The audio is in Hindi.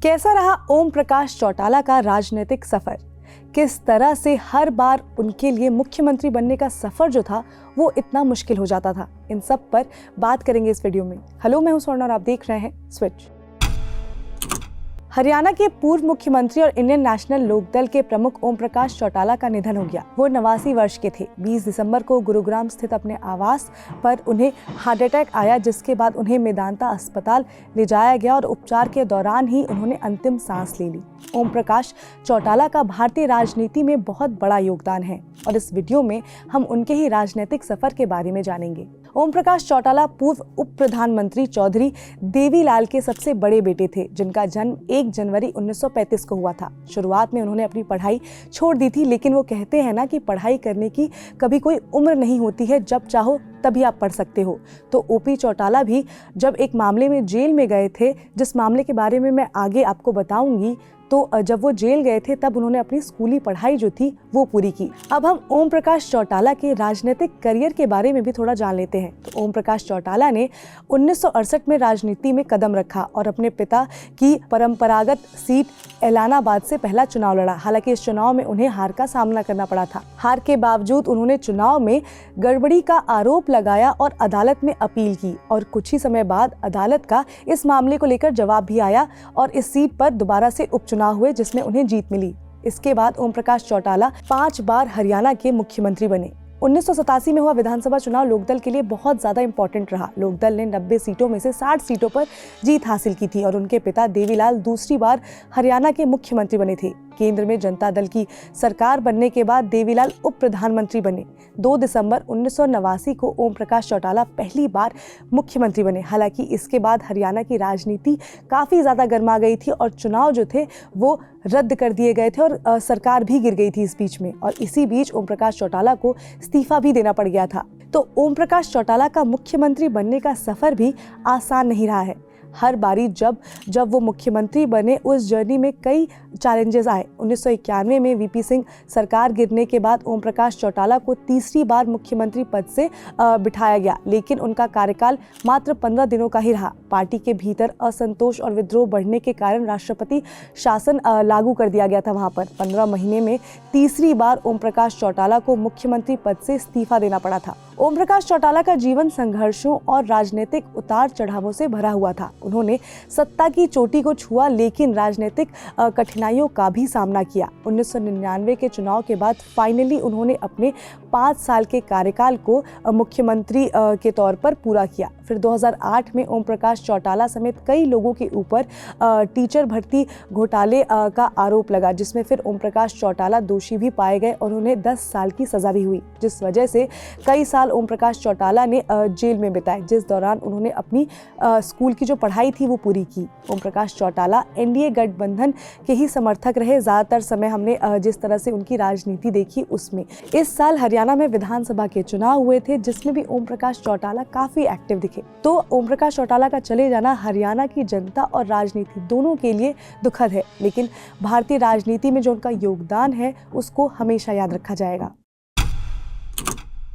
कैसा रहा ओम प्रकाश चौटाला का राजनीतिक सफर? किस तरह से हर बार उनके लिए मुख्यमंत्री बनने का सफर जो था वो इतना मुश्किल हो जाता था? इन सब पर बात करेंगे इस वीडियो में। हेलो, मैं हूं स्वर्ण और आप देख रहे हैं स्विच। हरियाणा के पूर्व मुख्यमंत्री और इंडियन नेशनल लोकदल के प्रमुख ओम प्रकाश चौटाला का निधन हो गया। वो 89 वर्ष के थे। 20 दिसंबर को गुरुग्राम स्थित अपने आवास पर उन्हें हार्ट अटैक आया, जिसके बाद उन्हें मेदांता अस्पताल ले जाया गया और उपचार के दौरान ही उन्होंने अंतिम सांस ले ली। ओम प्रकाश चौटाला का भारतीय राजनीति में बहुत बड़ा योगदान है और इस वीडियो में हम उनके ही राजनीतिक सफर के बारे में जानेंगे। ओम प्रकाश चौटाला पूर्व उप प्रधानमंत्री चौधरी देवीलाल के सबसे बड़े बेटे थे, जिनका जन्म 1 जनवरी 1935 को हुआ था। शुरुआत में उन्होंने अपनी पढ़ाई छोड़ दी थी, लेकिन वो कहते हैं ना कि पढ़ाई करने की कभी कोई उम्र नहीं होती है, जब चाहो तभी आप पढ़ सकते हो। तो ओपी चौटाला भी जब एक मामले में जेल में गए थे, जिस मामले के बारे में मैं आगे आपको बताऊंगी, तो जब वो जेल गए थे तब उन्होंने अपनी स्कूली पढ़ाई जो थी वो पूरी की। अब हम ओम प्रकाश चौटाला के राजनीतिक करियर के बारे में भी थोड़ा जान लेते हैं। तो ओम प्रकाश चौटाला ने 1968 में राजनीति में कदम रखा और अपने पिता की परंपरागत सीट एलानाबाद से पहला चुनाव लड़ा। हालांकि इस चुनाव में उन्हें हार का सामना करना पड़ा था। हार के बावजूद उन्होंने चुनाव में गड़बड़ी का आरोप लगाया और अदालत में अपील की, और कुछ ही समय बाद अदालत का इस मामले को लेकर जवाब भी आया और इस सीट पर दोबारा से उपचुनाव हुए, जिसमें उन्हें जीत मिली। इसके बाद ओम प्रकाश चौटाला 5 बार हरियाणा के मुख्यमंत्री बने। 1987 में हुआ विधानसभा चुनाव लोकदल के लिए बहुत ज्यादा इंपॉर्टेंट रहा। लोकदल ने 90 सीटों में से 60 सीटों पर जीत हासिल की थी और उनके पिता देवीलाल दूसरी बार हरियाणा के मुख्यमंत्री बने थे। केंद्र में जनता दल की सरकार बनने के बाद देवीलाल उप प्रधानमंत्री बने। 2 दिसंबर 1989 को ओम प्रकाश चौटाला पहली बार मुख्यमंत्री बने। हालांकि इसके बाद हरियाणा की राजनीति काफी ज्यादा गर्मा गई थी और चुनाव जो थे वो रद्द कर दिए गए थे और सरकार भी गिर गई थी इस बीच में, और इसी बीच ओम प्रकाश चौटाला को इस्तीफा भी देना पड़ गया था। तो ओम प्रकाश चौटाला का मुख्यमंत्री बनने का सफर भी आसान नहीं रहा है। हर बारी जब वो मुख्यमंत्री बने, उस जर्नी में कई चैलेंजेस आए। 1991 में वीपी सिंह सरकार गिरने के बाद ओम प्रकाश चौटाला को तीसरी बार मुख्यमंत्री पद से बिठाया गया, लेकिन उनका कार्यकाल मात्र 15 दिनों का ही रहा। पार्टी के भीतर असंतोष और विद्रोह बढ़ने के कारण राष्ट्रपति शासन लागू कर दिया गया था वहां पर। 15 महीने में तीसरी बार ओम प्रकाश चौटाला को मुख्यमंत्री पद से इस्तीफा देना पड़ा था। ओम प्रकाश चौटाला का जीवन संघर्षों और राजनीतिक उतार चढ़ावों से भरा हुआ था। उन्होंने सत्ता की चोटी को छुआ, लेकिन राजनीतिक कठिनाइयों का भी सामना किया। 1999 के चुनाव के बाद फाइनली उन्होंने अपने 5 साल के कार्यकाल को मुख्यमंत्री के तौर पर पूरा किया। फिर 2008 में ओम प्रकाश चौटाला समेत कई लोगों के ऊपर टीचर भर्ती घोटाले का आरोप लगा, जिसमें फिर ओम प्रकाश चौटाला दोषी भी पाए गए और उन्हें 10 साल की सजा भी हुई, जिस वजह से कई साल ओम प्रकाश चौटाला ने जेल में बिताए, जिस दौरान उन्होंने अपनी स्कूल की जो पढ़ाई थी वो पूरी की। ओम प्रकाश चौटाला एनडीए गठबंधन के ही समर्थक रहे। ज्यादातर समय हमने जिस तरह से उनकी राजनीति देखी उसमें। इस साल हरियाणा में विधानसभा के चुनाव हुए थे, जिसमें भी ओम प्रकाश चौटाला काफी एक्टिव दिखे। तो ओम प्रकाश चौटाला का चले जाना हरियाणा की जनता और राजनीति दोनों के लिए दुखद है, लेकिन भारतीय राजनीति में जो उनका योगदान है उसको हमेशा याद रखा जाएगा।